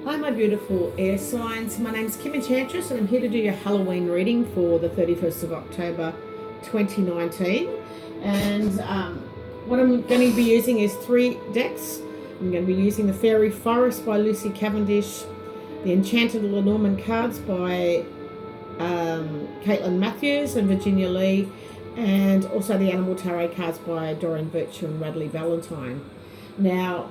Hi my beautiful air signs, my name's Kim Enchantress and I'm here to do your Halloween reading for the 31st of October 2019. And what I'm going to be using is 3 decks. I'm going to be using the Fairy Forest by Lucy Cavendish, the Enchanted Lenormand cards by Caitlin Matthews and Virginia Lee, and also the Animal Tarot cards by Doreen Virtue and Radley Valentine. Now,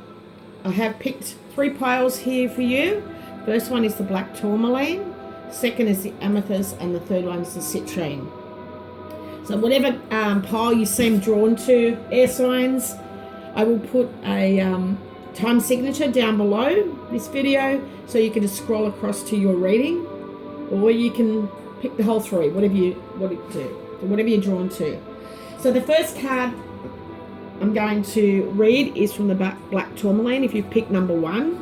I have picked 3 piles here for you. First one is the black tourmaline, second is the amethyst, and the third one is the citrine. So whatever pile you seem drawn to, air signs, I will put a time signature down below this video so you can just scroll across to your reading, or you can pick the whole 3, whatever you're drawn to. So the first card I'm going to read is from the black tourmaline if you've picked number 1.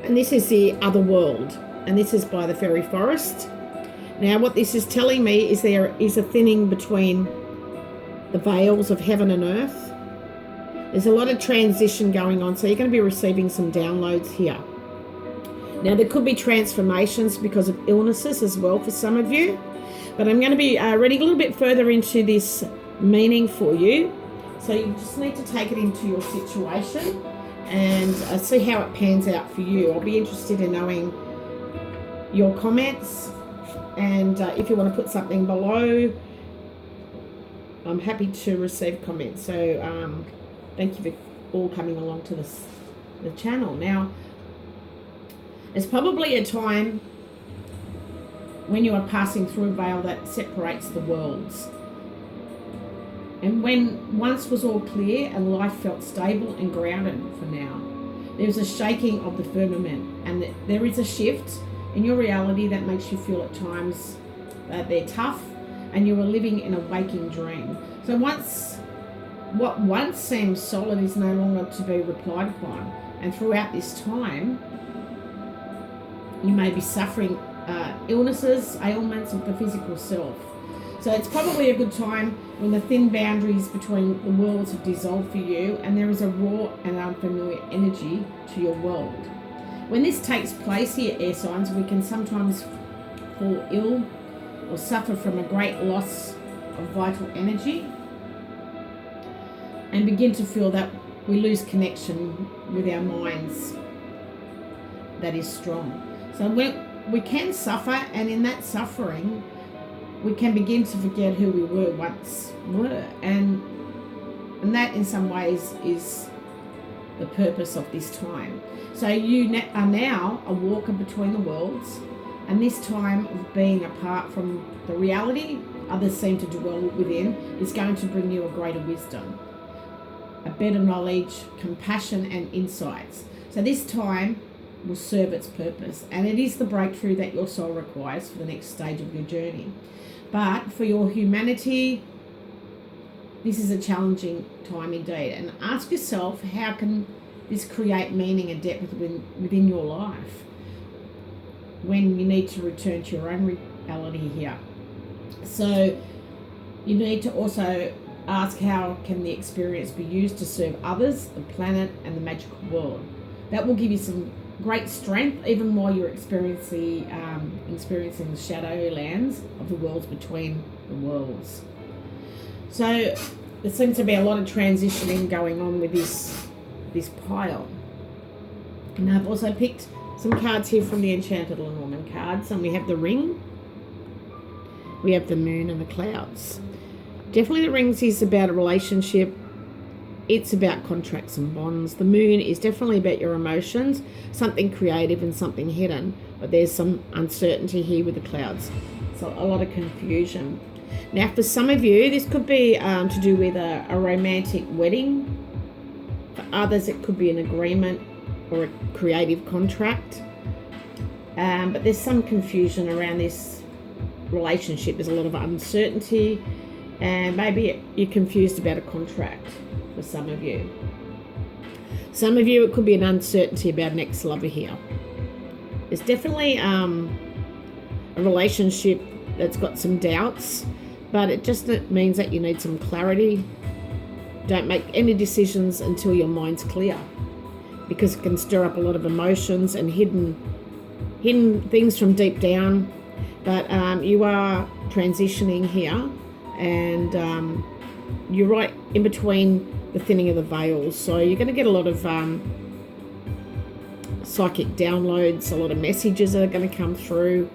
And this is the Other World, and this is by the Fairy Forest. Now what this is telling me is there is a thinning between the veils of heaven and earth. There's a lot of transition going on, so you're going to be receiving some downloads here. Now there could be transformations because of illnesses as well for some of you, but I'm going to be reading a little bit further into this meaning for you, so you just need to take it into your situation and see how it pans out for you. I'll be interested in knowing your comments, and if you want to put something below, I'm happy to receive comments. So thank you for all coming along to the channel. Now, it's probably a time when you are passing through a veil that separates the worlds. And when once was all clear and life felt stable and grounded for now, there's a shaking of the firmament, and there is a shift in your reality that makes you feel at times that they're tough and you are living in a waking dream. So what once seemed solid is no longer to be replied upon, and throughout this time you may be suffering illnesses, ailments of the physical self. So it's probably a good time when the thin boundaries between the worlds have dissolved for you and there is a raw and unfamiliar energy to your world. When this takes place here, air signs, we can sometimes fall ill or suffer from a great loss of vital energy and begin to feel that we lose connection with our minds that is strong. So we can suffer, and in that suffering we can begin to forget who we once were, and that in some ways is the purpose of this time. So you are now a walker between the worlds, and this time of being apart from the reality others seem to dwell within is going to bring you a greater wisdom, a better knowledge, compassion and insights. So this time will serve its purpose, and it is the breakthrough that your soul requires for the next stage of your journey. But for your humanity, this is a challenging time indeed. And ask yourself, how can this create meaning and depth within your life when you need to return to your own reality here? So you need to also ask, how can the experience be used to serve others, the planet and the magical world? That will give you some great strength even while you're experiencing the shadow lands of the worlds between the worlds. So there seems to be a lot of transitioning going on with this pile. And I've also picked some cards here from the Enchanted Lenormand cards, and we have the ring, we have the moon and the clouds. Definitely the rings is about a relationship. It's about contracts and bonds. The moon is definitely about your emotions, something creative and something hidden. But there's some uncertainty here with the clouds. So a lot of confusion. Now for some of you, this could be to do with a romantic wedding. For others, it could be an agreement or a creative contract. But there's some confusion around this relationship. There's a lot of uncertainty, and maybe you're confused about a contract. For some of you, it could be an uncertainty about an ex-lover here. There's definitely a relationship that's got some doubts, but it just means that you need some clarity. Don't make any decisions until your mind's clear, because it can stir up a lot of emotions and hidden things from deep down. But you are transitioning here, and you're right in between the thinning of the veils. So you're going to get a lot of psychic downloads, a lot of messages that are going to come through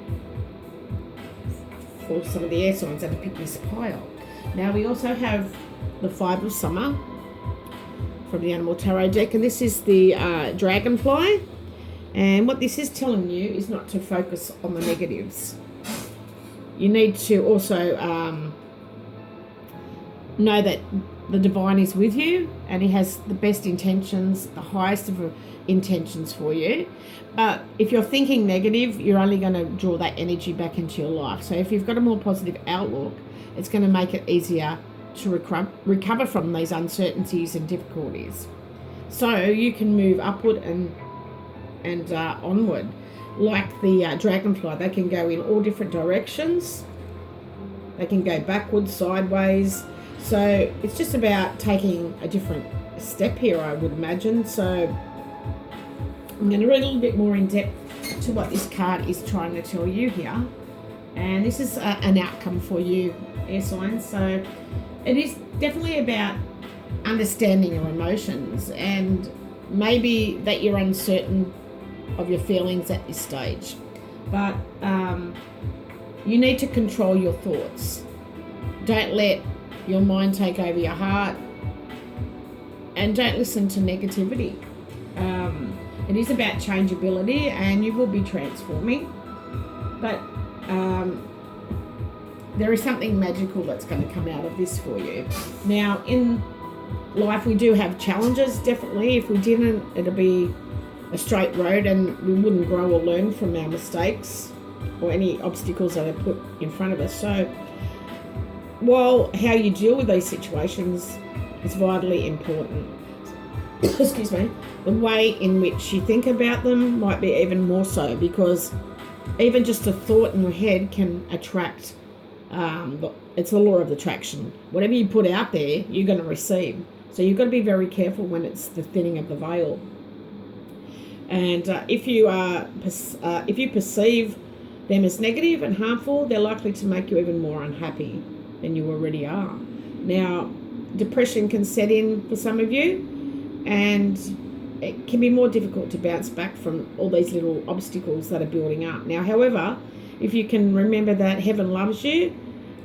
for some of the air signs that have picked this pile. Now we also have the Five of Summer from the Animal Tarot deck, and this is the Dragonfly. And what this is telling you is not to focus on the negatives. You need to also know that the divine is with you, and he has the best intentions, the highest of intentions for you. But if you're thinking negative, you're only going to draw that energy back into your life. So if you've got a more positive outlook, it's going to make it easier to recover from these uncertainties and difficulties. So you can move upward and onward. Like the dragonfly, they can go in all different directions. They can go backwards, sideways. So it's just about taking a different step here, I would imagine. So I'm going to read a little bit more in depth to what this card is trying to tell you here. And this is an outcome for you, air signs. So it is definitely about understanding your emotions, and maybe that you're uncertain of your feelings at this stage. But you need to control your thoughts. Don't let your mind take over your heart, and don't listen to negativity. It is about changeability, and you will be transforming, but there is something magical that's going to come out of this for you. Now, in life we do have challenges, definitely. If we didn't, it'd be a straight road, and we wouldn't grow or learn from our mistakes or any obstacles that are put in front of us. So while how you deal with these situations is vitally important, excuse me, the way in which you think about them might be even more so, because even just a thought in your head can attract. It's the law of attraction. Whatever you put out there, you're going to receive. So you've got to be very careful when it's the thinning of the veil. And if you perceive them as negative and harmful, they're likely to make you even more unhappy than you already are. Now, depression can set in for some of you, and it can be more difficult to bounce back from all these little obstacles that are building up. Now, however, if you can remember that heaven loves you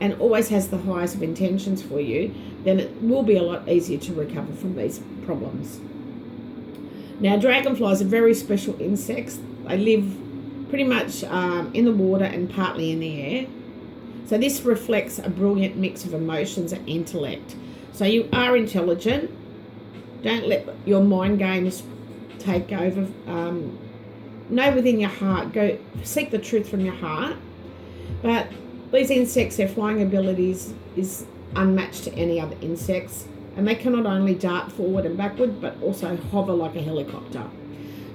and always has the highest of intentions for you, then it will be a lot easier to recover from these problems. Now, dragonflies are very special insects. They live pretty much in the water and partly in the air. So this reflects a brilliant mix of emotions and intellect. So you are intelligent. Don't let your mind games take over. Know within your heart, go seek the truth from your heart. But these insects, their flying abilities is unmatched to any other insects, and they can not only dart forward and backward but also hover like a helicopter.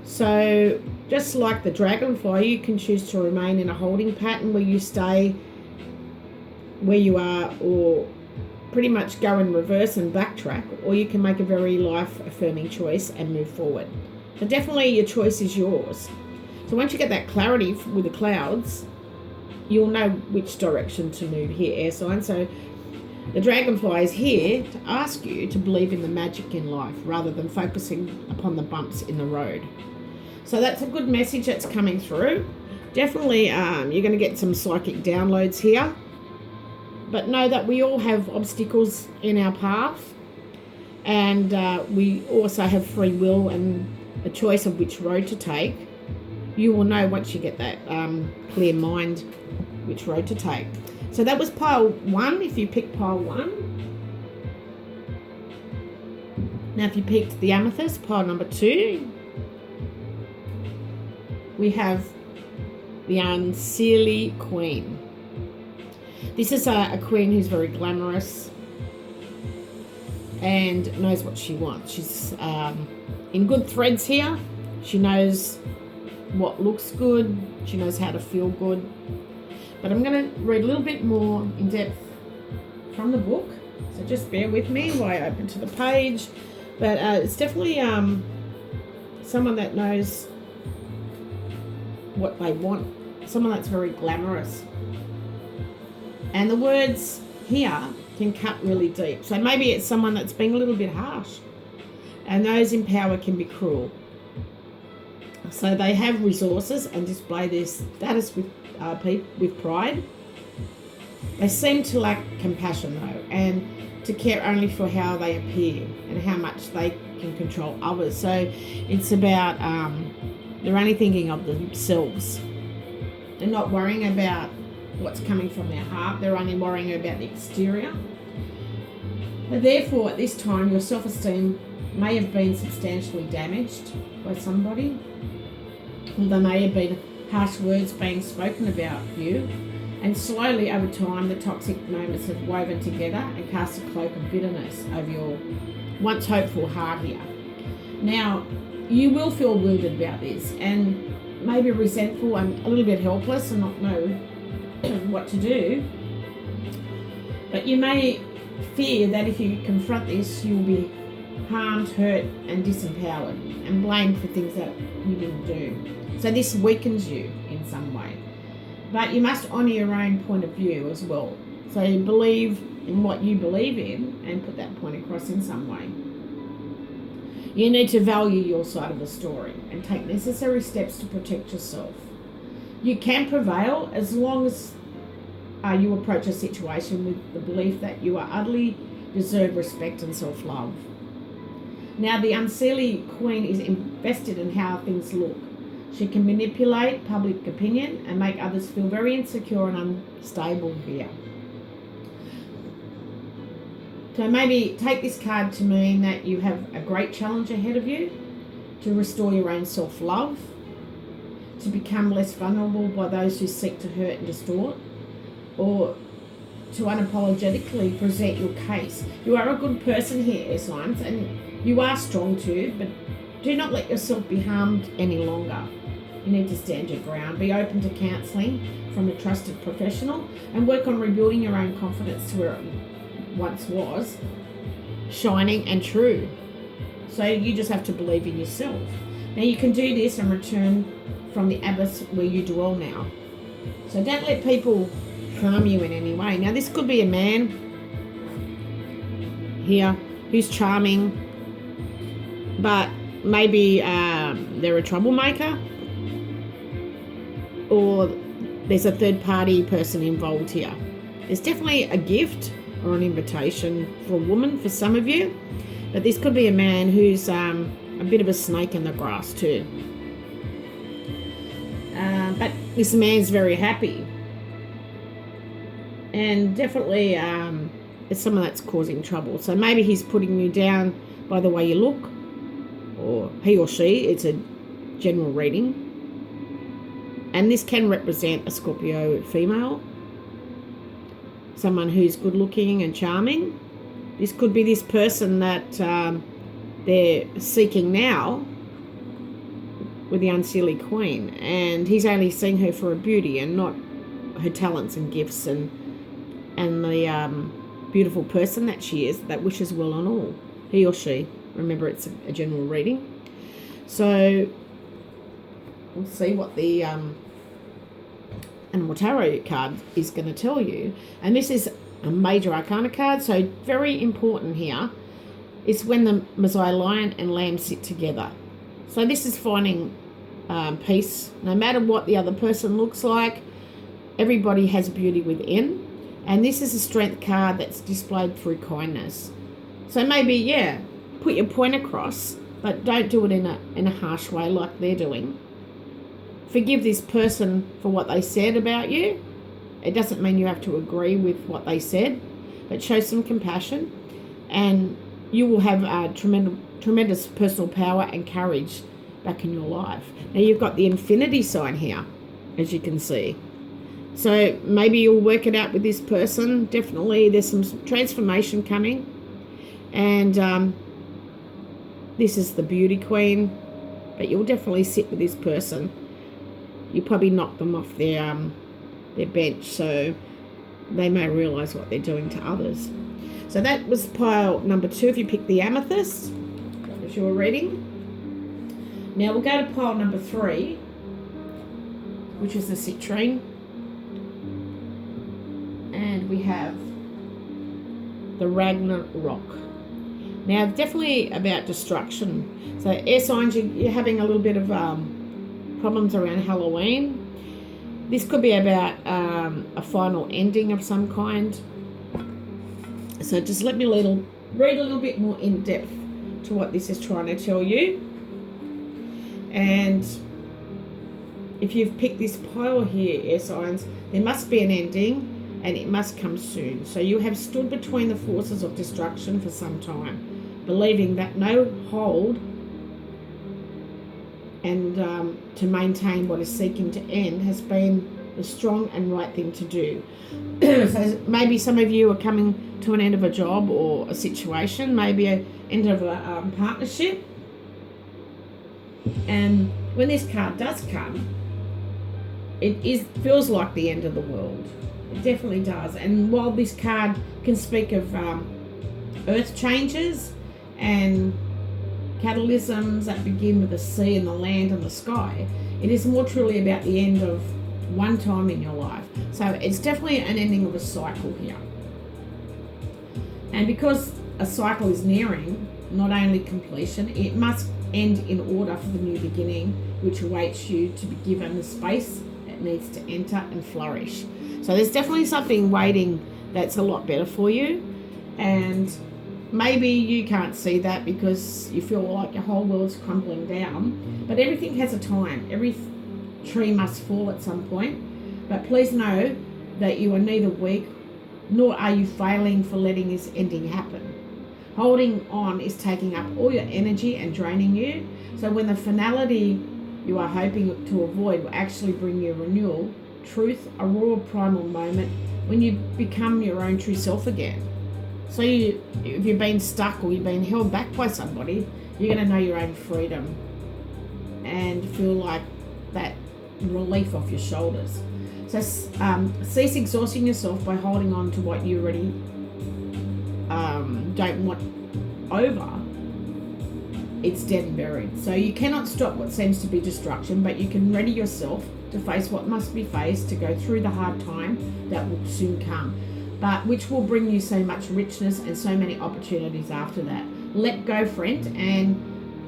So just like the dragonfly, you can choose to remain in a holding pattern where you stay where you are, or pretty much go in reverse and backtrack, or you can make a very life affirming choice and move forward. So definitely your choice is yours. So once you get that clarity with the clouds, you'll know which direction to move here, air sign. So the dragonfly is here to ask you to believe in the magic in life rather than focusing upon the bumps in the road. So that's a good message that's coming through. Definitely you're going to get some psychic downloads here. But know that we all have obstacles in our path, and we also have free will and a choice of which road to take. You will know once you get that clear mind which road to take. So that was pile 1, if you picked pile 1. Now if you picked the Amethyst, pile number 2, we have the Unseelie Queen. This is a queen who's very glamorous and knows what she wants. She's in good threads here. She knows what looks good. She knows how to feel good. But I'm going to read a little bit more in depth from the book. So just bear with me while I open to the page. But it's definitely someone that knows what they want, someone that's very glamorous. And the words here can cut really deep. So maybe it's someone that's being a little bit harsh, and those in power can be cruel. So they have resources and display their status with pride. They seem to lack compassion though, and to care only for how they appear and how much they can control others. So it's about they're only thinking of themselves. They're not worrying about what's coming from their heart. They're only worrying about the exterior. And therefore, at this time, your self-esteem may have been substantially damaged by somebody. Or there may have been harsh words being spoken about you. And slowly, over time, the toxic moments have woven together and cast a cloak of bitterness over your once hopeful heart here. Now, you will feel wounded about this and maybe resentful and a little bit helpless and not know what to do. But you may fear that if you confront this, you'll be harmed, hurt, and disempowered and blamed for things that you didn't do. So this weakens you in some way. But you must honour your own point of view as well. So you believe in what you believe in and put that point across in some way. You need to value your side of the story and take necessary steps to protect yourself. You can prevail as long as you approach a situation with the belief that you are utterly deserve respect and self-love. Now, the unseelie queen is invested in how things look. She can manipulate public opinion and make others feel very insecure and unstable here. So maybe take this card to mean that you have a great challenge ahead of you to restore your own self-love, to become less vulnerable by those who seek to hurt and distort, or to unapologetically present your case. You are a good person here, Air Signs, and you are strong too, but do not let yourself be harmed any longer. You need to stand your ground. Be open to counselling from a trusted professional and work on rebuilding your own confidence to where it once was, shining and true. So you just have to believe in yourself. Now you can do this and return from the abyss where you dwell now. So don't let people harm you in any way. Now this could be a man here who's charming, but maybe they're a troublemaker, or there's a third party person involved here. There's definitely a gift or an invitation for a woman for some of you, but this could be a man who's a bit of a snake in the grass too. But this man's very happy, and definitely it's someone that's causing trouble. So maybe he's putting you down by the way you look, or he or she. It's a general reading, and this can represent a Scorpio female, someone who's good looking and charming. This could be this person that they're seeking now with the unseelie queen, and he's only seeing her for her beauty and not her talents and gifts and the beautiful person that she is, that wishes well on all, he or she. Remember, it's a general reading. So we'll see what the Animal Tarot card is going to tell you. And this is a major arcana card, so very important here. It's when the Messiah lion and lamb sit together. So this is finding peace. No matter what the other person looks like, everybody has beauty within. And this is a strength card that's displayed through kindness. So maybe, yeah, put your point across, but don't do it in a harsh way like they're doing. Forgive this person for what they said about you. It doesn't mean you have to agree with what they said, but show some compassion, and you will have tremendous personal power and courage back in your life. Now you've got the infinity sign here, as you can see. So maybe you'll work it out with this person. Definitely there's some transformation coming. And this is the beauty queen, but you'll definitely sit with this person. You probably knock them off their bench, so they may realise what they're doing to others. So that was pile number 2. If you picked the Amethyst, that was your reading. Now we'll go to pile number 3, which is the Citrine. And we have the Ragnarok. Now, definitely about destruction. So, air signs, you're having a little bit of problems around Halloween. This could be about a final ending of some kind. So, just let me read a little bit more in depth to what this is trying to tell you. And if you've picked this pile here, air signs, there must be an ending. And it must come soon. So you have stood between the forces of destruction for some time, believing that no hold and to maintain what is seeking to end has been the strong and right thing to do. So maybe some of you are coming to an end of a job or a situation, maybe an end of a partnership. And when this card does come, it feels like the end of the world. It definitely does. And while this card can speak of earth changes and catalysms that begin with the sea and the land and the sky, it is more truly about the end of one time in your life. So it's definitely an ending of a cycle here. And because a cycle is nearing, not only completion, it must end in order for the new beginning, which awaits you to be given the space it needs to enter and flourish. So there's definitely something waiting that's a lot better for you. And maybe you can't see that because you feel like your whole world's crumbling down. But everything has a time. Every tree must fall at some point. But please know that you are neither weak nor are you failing for letting this ending happen. Holding on is taking up all your energy and draining you. So when the finality you are hoping to avoid will actually bring you renewal, truth, a raw primal moment when you become your own true self again. So if you've been stuck or you've been held back by somebody, you're going to know your own freedom and feel like that relief off your shoulders. So cease exhausting yourself by holding on to what you already don't want over. It's dead and buried. So you cannot stop what seems to be destruction, but you can ready yourself to face what must be faced, to go through the hard time that will soon come, but which will bring you so much richness and so many opportunities after that. Let go, friend, and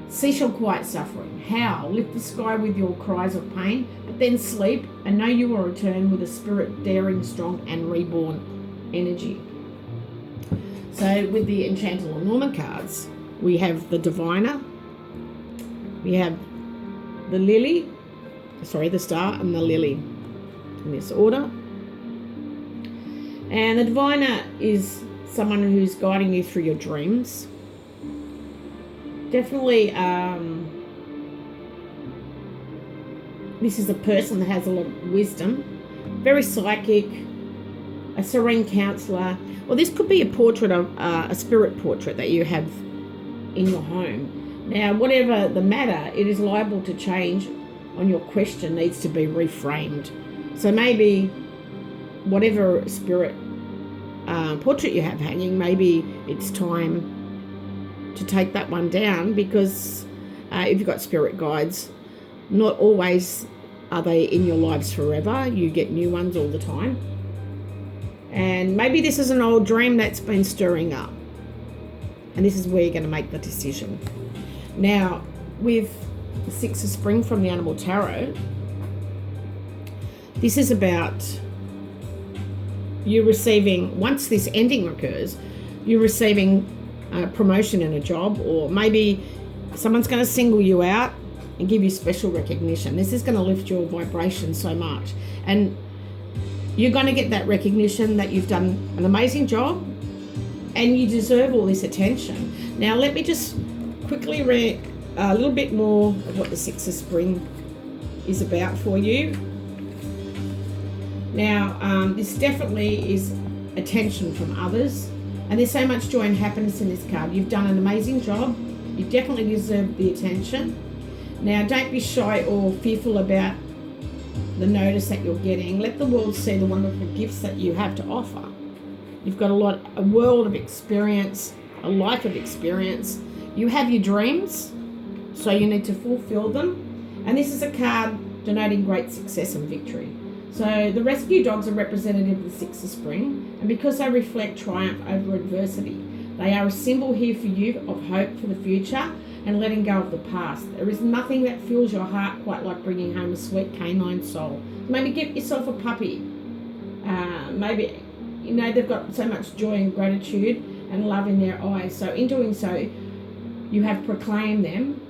cease your quiet suffering. Howl, lift the sky with your cries of pain, but then sleep and know you will return with a spirit daring, strong, and reborn energy. So with the Enchanted Lenormand cards, we have the Diviner, we have the Lily, the Star and the Lily in this order. And the Diviner is someone who's guiding you through your dreams. Definitely, this is a person that has a lot of wisdom, very psychic, a serene counselor. Well, this could be a portrait of a spirit portrait that you have in your home. Now, whatever the matter, it is liable to change on your question, needs to be reframed. So maybe whatever spirit portrait you have hanging, maybe it's time to take that one down, because if you've got spirit guides, not always are they in your lives forever. You get new ones all the time. And maybe this is an old dream that's been stirring up. And this is where you're going to make the decision. Now, with the Six of Spring from the Animal Tarot, this is about you receiving, once this ending occurs, you're receiving a promotion in a job, or maybe someone's going to single you out and give you special recognition. This is going to lift your vibration so much. And you're going to get that recognition that you've done an amazing job and you deserve all this attention. Now, let me just quickly read a little bit more of what the Six of Spring is about for you. Now, this definitely is attention from others, and there's so much joy and happiness in this card. You've done an amazing job. You definitely deserve the attention. Now, don't be shy or fearful about the notice that you're getting. Let the world see the wonderful gifts that you have to offer. You've got a world of experience, a life of experience. You have your dreams, So you need to fulfill them. And this is a card denoting great success and victory. So the rescue dogs are representative of the Six of Spring, and because they reflect triumph over adversity, they are a symbol here for you of hope for the future and letting go of the past. There is nothing that fills your heart quite like bringing home a sweet canine soul. Maybe get yourself a puppy. Maybe, you know, they've got so much joy and gratitude and love in their eyes. So in doing so, you have proclaimed them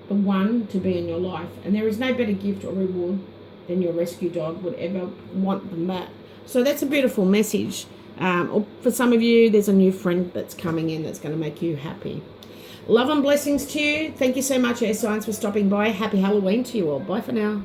the one to be in your life. And there is no better gift or reward than your rescue dog would ever want than that. So that's a beautiful message. Or for some of you, there's a new friend that's coming in that's going to make you happy. Love and blessings to you. Thank you so much, Air Signs, for stopping by. Happy Halloween to you all. Bye for now.